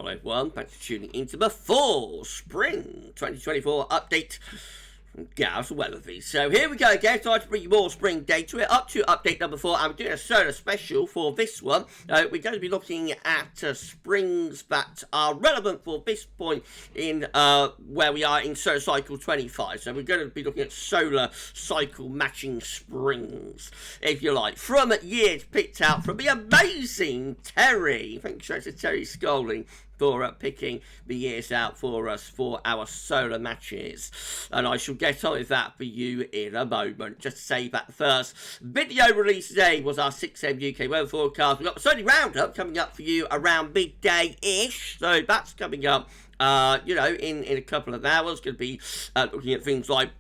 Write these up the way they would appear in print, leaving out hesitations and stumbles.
Hello everyone, thanks for tuning into the fall spring 2024 update from GavsWeatherVids. So here we go again, starting to bring you more spring data. We're up to update number 4, and we're doing a solar special for this one. We're going to be looking at springs that are relevant for this point in where we are in solar cycle 25. So we're going to be looking at solar cycle matching springs, if you like, from years picked out from the amazing Terry. Thank you to Terry Scolding for picking the years out for us for our solar matches, and I shall get on with that for you in a moment. Just to say that the first video release today was our 6 AM UK weather forecast. We've got the Sunday Roundup coming up for you around midday-ish, so that's coming up you know, in a couple of hours. Going to be looking at things like,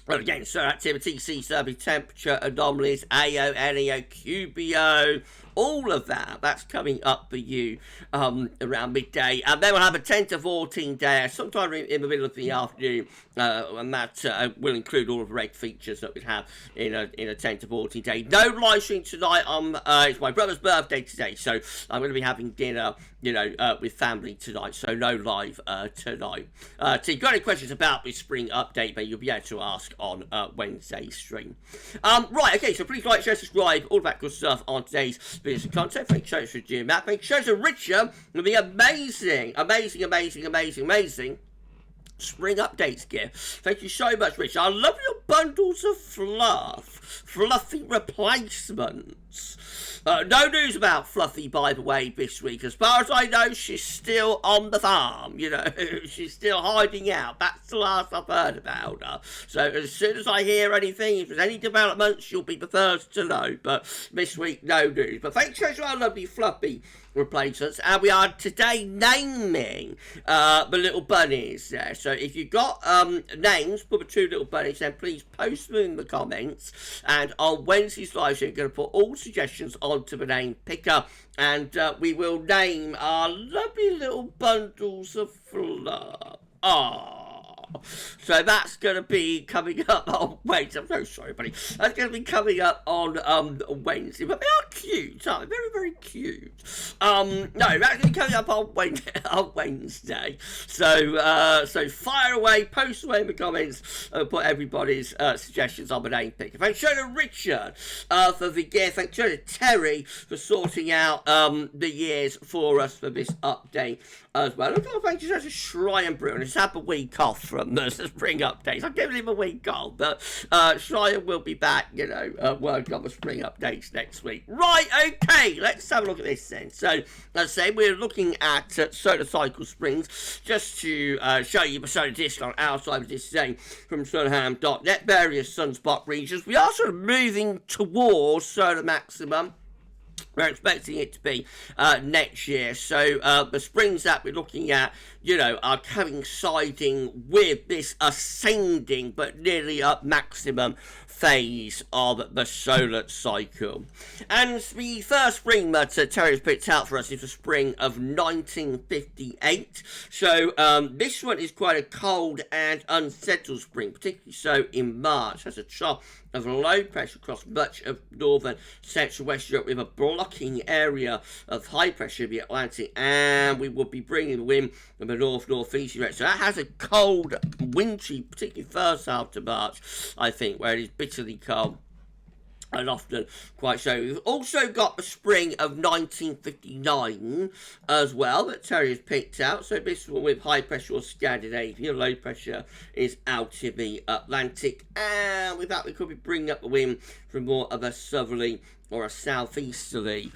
well, again, solar activity, sea survey, temperature anomalies, AO, NEO, QBO, all of that. That's coming up for you around midday. And then we'll have a 10 to 14 day, sometime in the middle of the afternoon, and that will include all of the reg features that we have in a 10 to 14 day. No live stream tonight. It's my brother's birthday today, so I'm going to be having dinner, you know, with family tonight, so no live tonight. So if you've got any questions about this spring update, then you'll be able to ask on Wednesday's stream. Right, okay, so please like, share, subscribe, all that good stuff on today's videos and content. Thank you so much for doing that. Thank you so much to Richard with the amazing spring updates gift. Thank you so much, Richard. I love your bundles of fluffy replacements. No news about Fluffy, by the way, this week. As far as I know, she's still on the farm, you know. She's still hiding out. That's the last I've heard about her. So as soon as I hear anything, if there's any developments, you'll be the first to know. But this week, no news. But thanks so much to our lovely Fluffy replacements, and we are today naming the little bunnies there. So if you've got names for the 2 little bunnies, then please post them in the comments, and on Wednesday's live stream, I'm going to put all suggestions onto the name picker, and we will name our lovely little bundles of fluff. So that's going to be coming up on Wednesday. I'm so sorry, buddy. That's going to be coming up on Wednesday. But they are cute, aren't they? Very, very cute. No, that's going to be coming up on Wednesday. So fire away, post away in the comments, and put everybody's suggestions on the name pick. Thanks to Richard for the gift. Thanks to Terry for sorting out the years for us for this update as well. Thank you to Shrine and Brew, and he's had a week off from the spring updates. I'm giving him a week off, but Shrine will be back, you know, working on the spring updates next week. Right, okay, let's have a look at this then. So, as I say, we're looking at solar cycle springs, just to show you the solar disk on our side of this today from solarham.net, various sunspot regions. We are sort of moving towards solar maximum. We're expecting it to be next year. So the springs that we're looking at, you know, are coinciding with this ascending but nearly up maximum phase of the solar cycle. And the first spring that Terry has picked out for us is the spring of 1958. So this one is quite a cold and unsettled spring, particularly so in March. Has a trough of low pressure across much of northern central West Europe, with a blocking area of high pressure in the Atlantic, and we will be bringing the wind from the north-northeast direction. So that has a cold, wintry, particularly first half to March, I think, where it is bitterly cold and often quite so. We've also got the spring of 1959 as well that Terry has picked out. So this one with high pressure or Scandinavia, low pressure is out in the Atlantic, and with that we could be bringing up the wind from more of a southerly or a southeasterly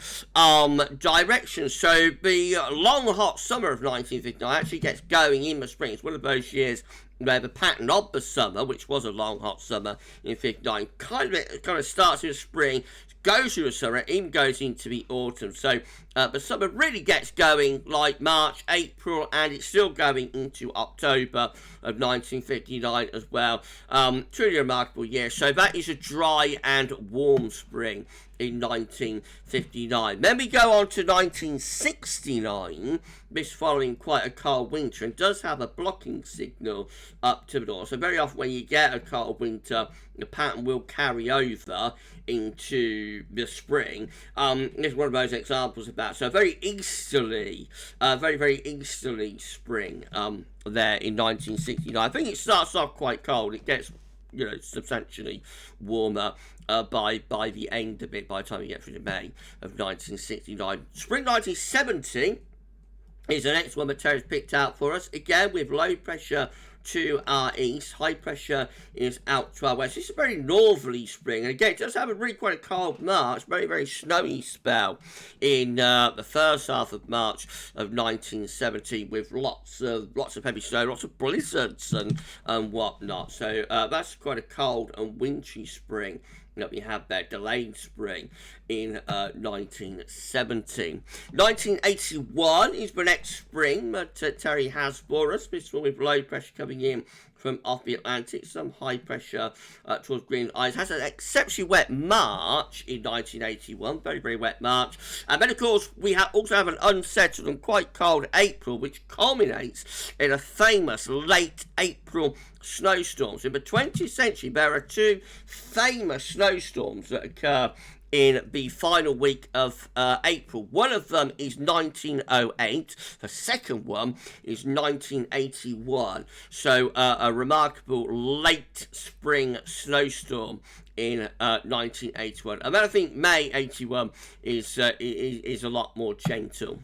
direction. So the long hot summer of 1959 actually gets going in the spring. It's one of those years where the pattern of the summer, which was a long hot summer in 59, kind of starts in the spring, goes through the summer, even goes into the autumn. So the summer really gets going like March, April, and it's still going into October of 1959 as well. Truly remarkable year. So that is a dry and warm spring in 1959. Then we go on to 1969, this following quite a cold winter, and does have a blocking signal up to the north. So very often when you get a cold winter, the pattern will carry over into the spring. This is one of those examples of that. that. So very easterly, very easterly spring there in 1969. I think it starts off quite cold. It gets substantially warmer by the end of it, by the time you get through to May of 1969. Spring 1970 is the next one that Terry's picked out for us. Again, with low pressure to our east, high pressure is out to our west. It's a very northerly spring, and again, it does have a really quite a cold March, very snowy spell in the first half of March of 1970, with lots of heavy snow, lots of blizzards and whatnot. So that's quite a cold and wintry spring that we have there. Delayed spring in 1970. 1981 is the next spring that Terry has for us. This one with low pressure coming in from off the Atlantic, some high pressure towards Greenland Ice. Has an exceptionally wet March in 1981, very wet March. And then, of course, we also have an unsettled and quite cold April, which culminates in a famous late April snowstorms. In the 20th century, there are two famous snowstorms that occur in the final week of April. One of them is 1908. The second one is 1981. So a remarkable late spring snowstorm in 1981. And then I think May 81 is a lot more gentle.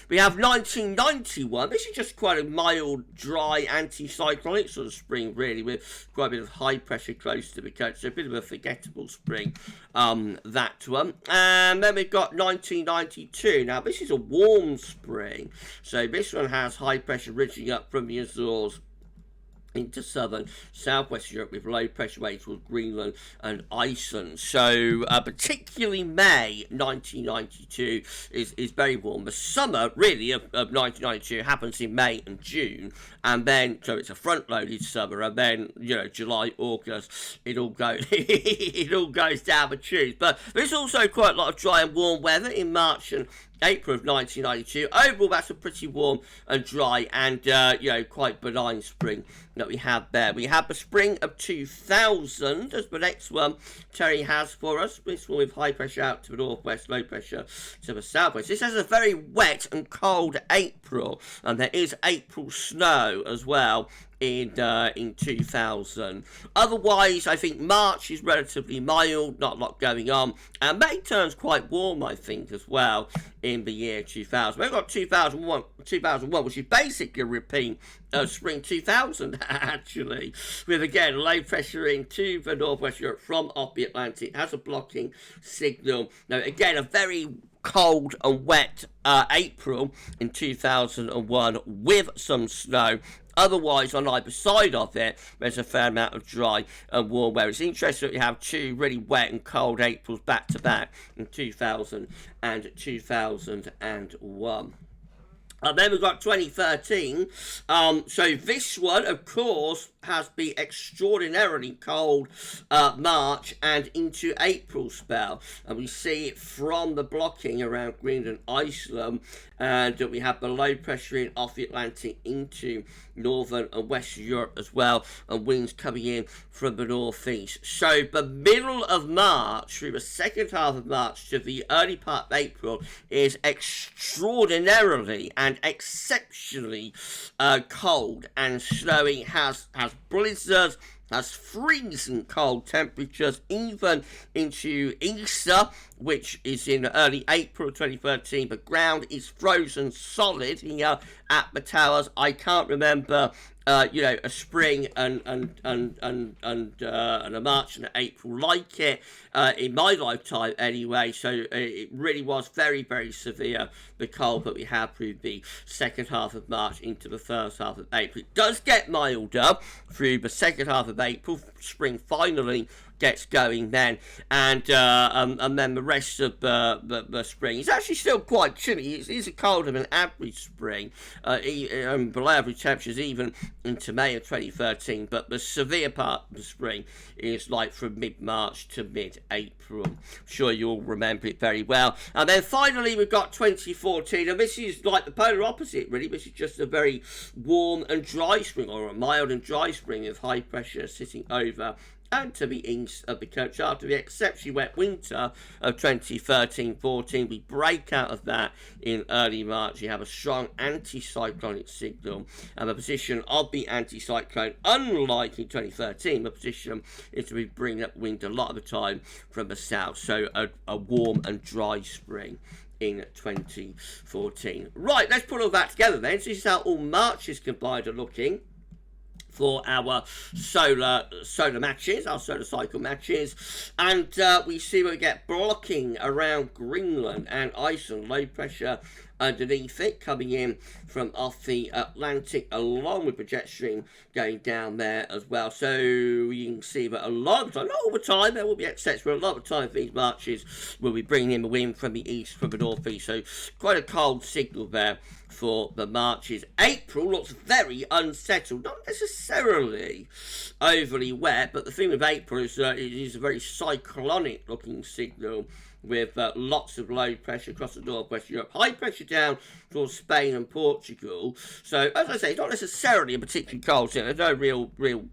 We have 1991. This is just quite a mild, dry, anticyclonic sort of spring, really, with quite a bit of high pressure close to the coast. So a bit of a forgettable spring, that one. And then we've got 1992. Now, this is a warm spring. So this one has high pressure ridging up from the Azores into southern southwest Europe, with low pressure waves towards Greenland and Iceland. So particularly May 1992 is very warm. The summer really of 1992 happens in May and June, and then so it's a front loaded summer, and then July, August, it all goes it all goes down the tubes. But there's also quite a lot of dry and warm weather in March and April of 1992. Overall, that's a pretty warm and dry and quite benign spring that we have there. We have the spring of 2000 as the next one Terry has for us. This one with high pressure out to the northwest, low pressure to the southwest. This has a very wet and cold April, and there is April snow as well in 2000. Otherwise, I think March is relatively mild, not a lot going on, and May turns quite warm, I think, as well in the year 2000. We've got 2001, which is basically a repeat of spring 2000, actually, with again low pressure into the northwest Europe from off the Atlantic. It has a blocking signal. Now, again, a very cold and wet April in 2001 with some snow. Otherwise, on either side of it, there's a fair amount of dry and warm weather. It's interesting that we have two really wet and cold Aprils back to back in 2000 and 2001. And then we've got 2013. So this one, of course, has the extraordinarily cold March and into April spell. And we see it from the blocking around Greenland, Iceland, and we have the low pressure in off the Atlantic into northern and western Europe as well, and winds coming in from the northeast. So the middle of March through the second half of March to the early part of April is extraordinarily and exceptionally cold and snowy. Has blizzards, has freezing cold temperatures, even into Easter, which is in early April 2013. The ground is frozen solid here at the towers. I can't remember a spring and a March and an April like it in my lifetime anyway. So it really was very severe, the cold that we have through the second half of March into the first half of April. It does get milder through the second half of April. Spring finally gets going then, and then the rest of the spring is actually still quite chilly. It's a colder than average spring, below average temperatures even into May of 2013, but the severe part of the spring is like from mid-March to mid-April. I'm sure you'll remember it very well. And then finally we've got 2014, and this is like the polar opposite really. This is just a very warm and dry spring, or a mild and dry spring with high pressure sitting over and to the east of the coast. After the exceptionally wet winter of 2013-14, we break out of that in early March. You have a strong anticyclonic signal, and the position of the anticyclone, unlike in 2013, the position is to be bringing up wind a lot of the time from the south, so a warm and dry spring in 2014. Right, let's put all that together then. So this is how all Marches combined are looking for our solar matches, our solar cycle matches, and we see we get blocking around Greenland and Iceland, low pressure underneath it coming in from off the Atlantic, along with the jet stream going down there as well. So you can see that a lot of the time, not all the time, there will be exceptions, but a lot of the time these marches will be bringing in the wind from the east, from the northeast. So quite a cold signal there for the marches. April looks very unsettled, not necessarily overly wet, but the thing with April is it is a very cyclonic looking signal, with lots of low pressure across the northwest Europe, high pressure down towards Spain and Portugal. So, as I say, it's not necessarily a particularly cold signal. There's no real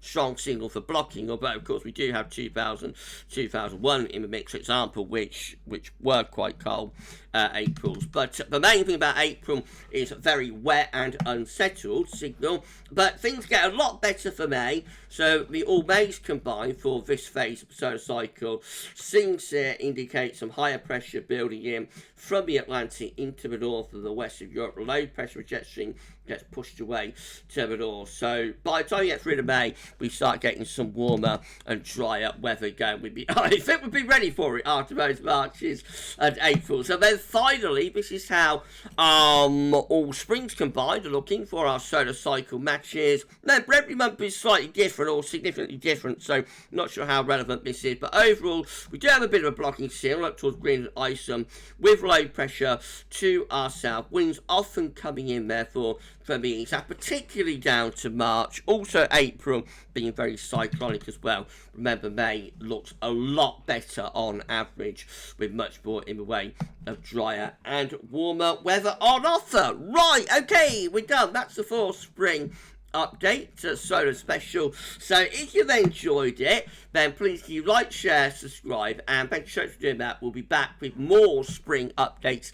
strong signal for blocking, although, of course, we do have 2000, 2001 in the mix, for example, which were quite cold Aprils. But the main thing about April is very wet and unsettled signal, but things get a lot better for May. So the all Mays combined for this phase of the solar cycle seems to indicate some higher pressure building in from the Atlantic into the north of the west of Europe. Low pressure jet stream gets pushed away to the north. So by the time you get through to May, we start getting some warmer and drier weather going. I think we'd be ready for it after those Marches and April. So then finally, this is how all springs combined are looking for our solar cycle matches. Now, every month is slightly different or significantly different, so not sure how relevant this is. But overall, we do have a bit of a blocking signal up towards Greenland and Iceland with low pressure to our south. Winds often coming in, therefore, from the east, particularly down to March. Also April being very cyclonic as well. Remember, May looks a lot better on average, with much more in the way of drier and warmer weather on offer. Right, okay, we're done. That's the fall spring update, solar special. So if you've enjoyed it, then please do like, share, subscribe, and thank you so much for doing that. We'll be back with more spring updates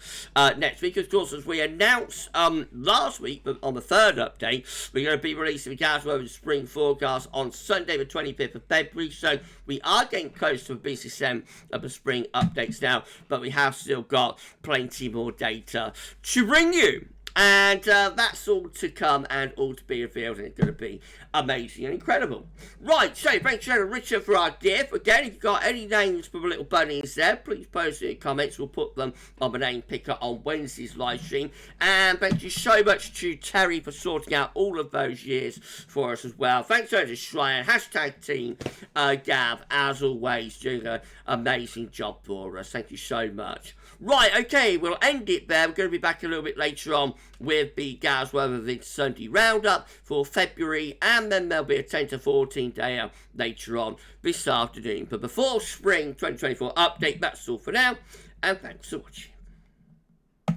next week. Of course, as we announced last week, but on the third update, we're going to be releasing the GavsWeatherVids spring forecast on Sunday the 25th of February. So we are getting close to the business end of the spring updates now, but we have still got plenty more data to bring you. And that's all to come and all to be revealed, and it's going to be amazing and incredible. Right, so thanks to Richard for our gift. Again, if you've got any names for the little bunnies there, please post it in the comments. We'll put them on the name picker on Wednesday's live stream. And thank you so much to Terry for sorting out all of those years for us as well. Thanks so much to Shrine, hashtag team Gav, as always, doing an amazing job for us. Thank you so much. Right, okay, we'll end it there. We're going to be back a little bit later on with the GavsWeatherVids Sunday Roundup for February, and then there'll be a 10 to 14 day later on this afternoon. But before spring 2024 update, that's all for now, and thanks for watching.